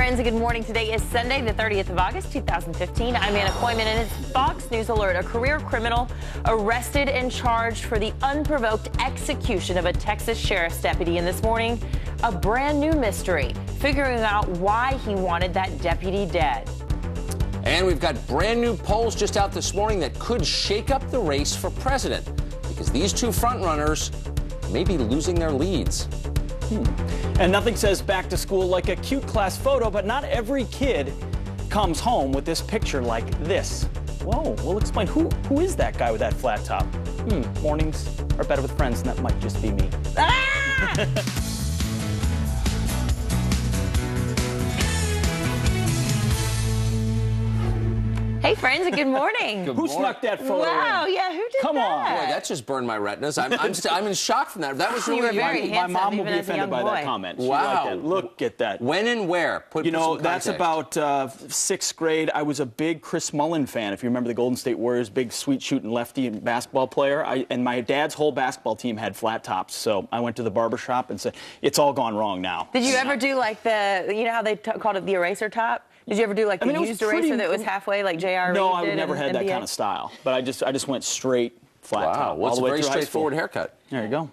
friends, and good morning. Today is Sunday, the 30th of August, 2015. I'm Anna Koyman, and it's Fox News Alert. A career criminal arrested and charged for the unprovoked execution of a Texas sheriff's deputy. And this morning, a brand new mystery, figuring out why he wanted that deputy dead. And we've got brand new polls just out this morning that could shake up the race for president, because these two frontrunners may be losing their leads. And nothing says back to school like a cute class photo, but not every kid comes home with this picture like this. Whoa, we'll explain who is that guy with that flat top. Mornings are better with friends, and that might just be me. Hey, friends, and good morning. Who snuck that photo Wow, in? yeah, who did Come on. that? Boy, that just burned my retinas. I'm in shock from that. That was You really were very My handsome, mom will even be as a offended young by that boy. comment. She Wow. liked it. Look at that. When and where? Put You know, some that's context. about sixth grade. I was a big Chris Mullin fan. If you remember the Golden State Warriors, big sweet shooting lefty and basketball player. And my dad's whole basketball team had flat tops. So I went to the barber shop and said, it's all gone wrong now. Did you ever do like you know how they called it the eraser top? Did you ever do like the used eraser that was halfway, like J.R. No, Reid I did never in had that NBA? kind of style. But I just went straight flat Wow, top. well, it's all a the way very through high straightforward school. haircut. There you go.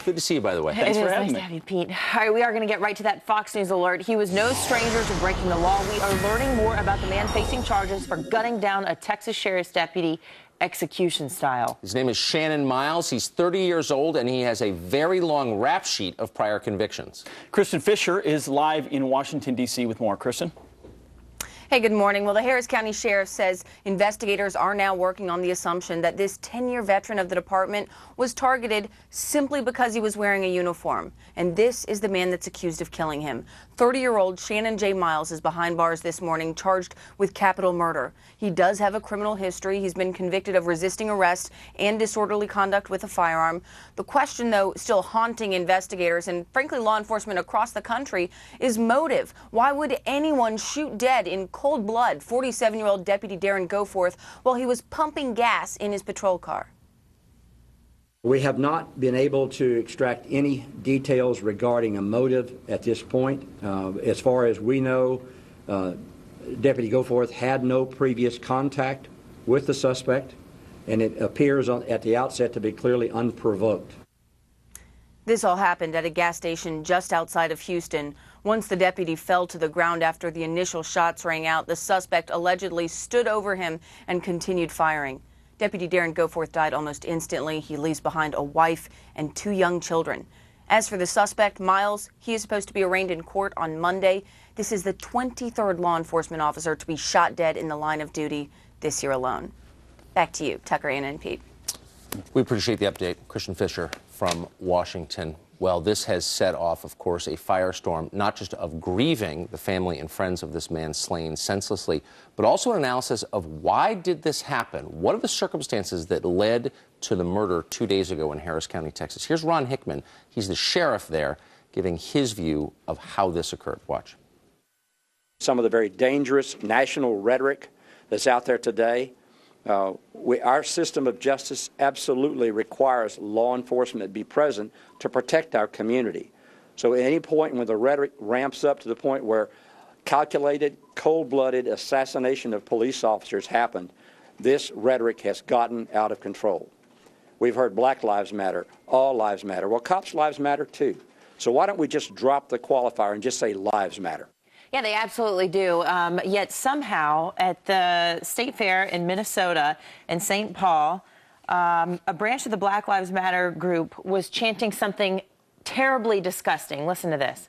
Good to see you, by the way. Thanks It for is having nice me. to have you, Pete. All right, we are going to get right to that Fox News alert. He was no stranger to breaking the law. We are learning more about the man facing charges for gunning down a Texas sheriff's deputy, execution style. His name is Shannon Miles. He's 30 years old, and he has a very long rap sheet of prior convictions. Kristen Fisher is live in Washington, D.C. with more. Kristen? Hey, good morning. Well, the Harris County Sheriff says investigators are now working on the assumption that this 10-year veteran of the department was targeted simply because he was wearing a uniform. And this is the man that's accused of killing him. 30-year-old Shannon J. Miles is behind bars this morning, charged with capital murder. He does have a criminal history. He's been convicted of resisting arrest and disorderly conduct with a firearm. The question, though, still haunting investigators and, frankly, law enforcement across the country is motive. Why would anyone shoot dead in cold blood 47-year-old Deputy Darren Goforth while he was pumping gas in his patrol car? We have not been able to extract any details regarding a motive at this point. As far as we know, Deputy Goforth had no previous contact with the suspect, and it appears at the outset to be clearly unprovoked. This all happened at a gas station just outside of Houston. Once the deputy fell to the ground after the initial shots rang out, the suspect allegedly stood over him and continued firing. Deputy Darren Goforth died almost instantly. He leaves behind a wife and 2 young children. As for the suspect, Miles, he is supposed to be arraigned in court on Monday. This is the 23rd law enforcement officer to be shot dead in the line of duty this year alone. Back to you, Tucker, Anna, and Pete. We appreciate the update. Kristen Fisher from Washington. Well, this has set off, of course, a firestorm, not just of grieving the family and friends of this man slain senselessly, but also an analysis of why did this happen? What are the circumstances that led to the murder 2 days ago in Harris County, Texas? Here's Ron Hickman. He's the sheriff there, giving his view of how this occurred. Watch. Some of the very dangerous national rhetoric that's out there today. Our system of justice absolutely requires law enforcement to be present to protect our community. So at any point when the rhetoric ramps up to the point where calculated, cold-blooded assassination of police officers happened, this rhetoric has gotten out of control. We've heard Black Lives Matter, all lives matter. Well, cops' lives matter too. So why don't we just drop the qualifier and just say lives matter? Yeah, they absolutely do. Yet somehow at the State Fair in Minnesota in St. Paul, a branch of the Black Lives Matter group was chanting something terribly disgusting. Listen to this.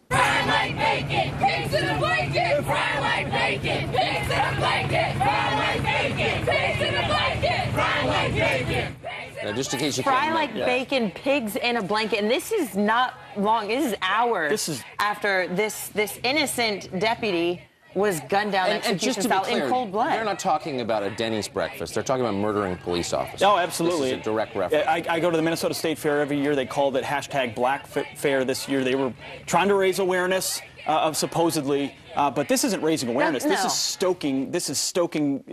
Fry like bacon, pigs in a blanket. Fry like bacon, pigs in a blanket. Fry like bacon, pigs in a blanket. Fry like bacon. Now, just in case you Fry can't like bacon, pigs in a blanket. And this is not long. This is hours after this innocent deputy was gunned down and just to be style clear, in cold blood. they're not talking about a Denny's breakfast. They're talking about murdering police officers. Oh, absolutely. This is a direct reference. I go to the Minnesota State Fair every year. They called it hashtag Black Fair this year. They were trying to raise awareness of supposedly, but this isn't raising awareness. No. This is stoking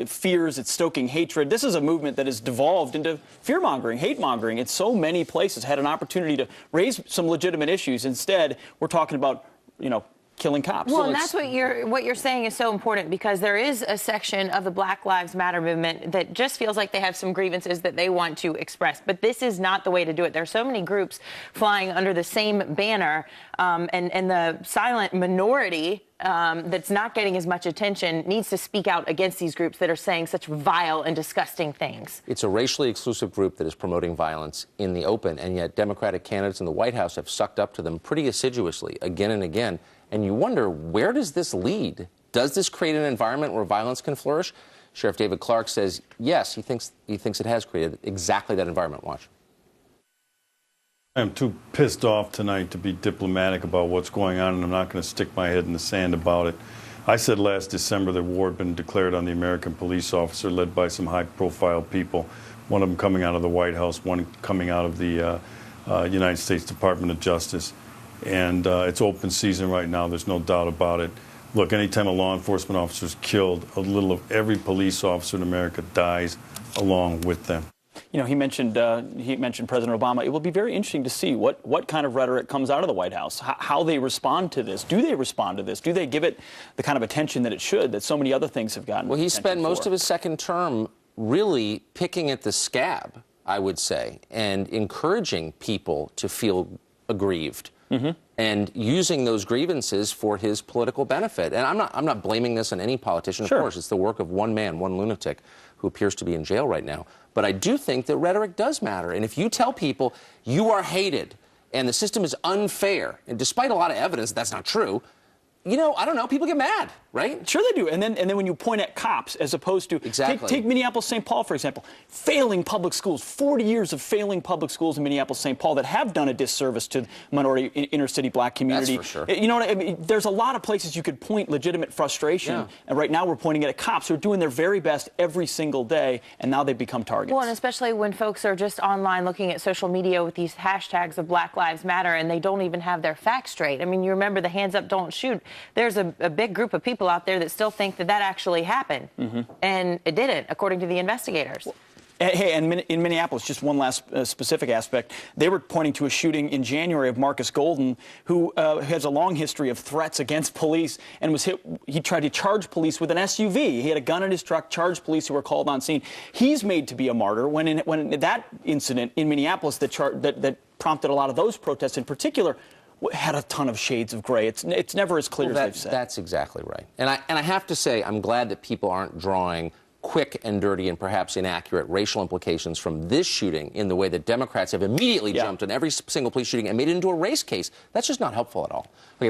fears. It's stoking hatred. This is a movement that has devolved into fear-mongering, hate-mongering. In so many places had an opportunity to raise some legitimate issues. Instead, we're talking about, killing cops. Well, So and that's what you're saying is so important, because there is a section of the Black Lives Matter movement that just feels like they have some grievances that they want to express. But this is not the way to do it. There are so many groups flying under the same banner, and the silent minority that's not getting as much attention needs to speak out against these groups that are saying such vile and disgusting things. It's a racially exclusive group that is promoting violence in the open, and yet Democratic candidates in the White House have sucked up to them pretty assiduously again and again. And you wonder, where does this lead? Does this create an environment where violence can flourish? Sheriff David Clark says yes, he thinks it has created exactly that environment. Watch. I'm too pissed off tonight to be diplomatic about what's going on, and I'm not going to stick my head in the sand about it. I said last December that war had been declared on the American police officer, led by some high-profile people, one of them coming out of the White House, one coming out of the United States Department of Justice. And it's open season right now. There's no doubt about it. Look, anytime a law enforcement officer is killed, a little of every police officer in America dies along with them. You know, he mentioned President Obama. It will be very interesting to see what kind of rhetoric comes out of the White House, how they respond to this. Do they respond to this? Do they give it the kind of attention that it should, that so many other things have gotten? Well, he spent most for? of his second term really picking at the scab, I would say, and encouraging people to feel aggrieved. And using those grievances for his political benefit. And I'm not blaming this on any politician, of course. It's the work of one man, one lunatic, who appears to be in jail right now. But I do think that rhetoric does matter. And if you tell people you are hated and the system is unfair, and despite a lot of evidence that's not true, you know, I don't know, people get mad, right? Sure they do. And then when you point at cops as opposed to... Exactly. Take Minneapolis, St. Paul, for example. Failing public schools. 40 years of failing public schools in Minneapolis, St. Paul that have done a disservice to the minority inner-city black community. That's for sure. You know what I mean? There's a lot of places you could point legitimate frustration. Yeah. And right now we're pointing at cops who are doing their very best every single day, and now they've become targets. Well, and especially when folks are just online looking at social media with these hashtags of Black Lives Matter, and they don't even have their facts straight. I mean, you remember the hands up, don't shoot. There's a big group of people out there that still think that actually happened. And it didn't, according to the investigators. Hey, and in Minneapolis, just one last specific aspect, they were pointing to a shooting in January of Marcus Golden, who has a long history of threats against police and was hit. He tried to charge police with an SUV. He had a gun in his truck, charged police who were called on scene. He's made to be a martyr when that incident in Minneapolis that prompted a lot of those protests in particular had a ton of shades of gray. It's never as clear as they've said. That's exactly right. And I have to say, I'm glad that people aren't drawing quick and dirty and perhaps inaccurate racial implications from this shooting in the way that Democrats have immediately jumped on every single police shooting and made it into a race case. That's just not helpful at all. Okay,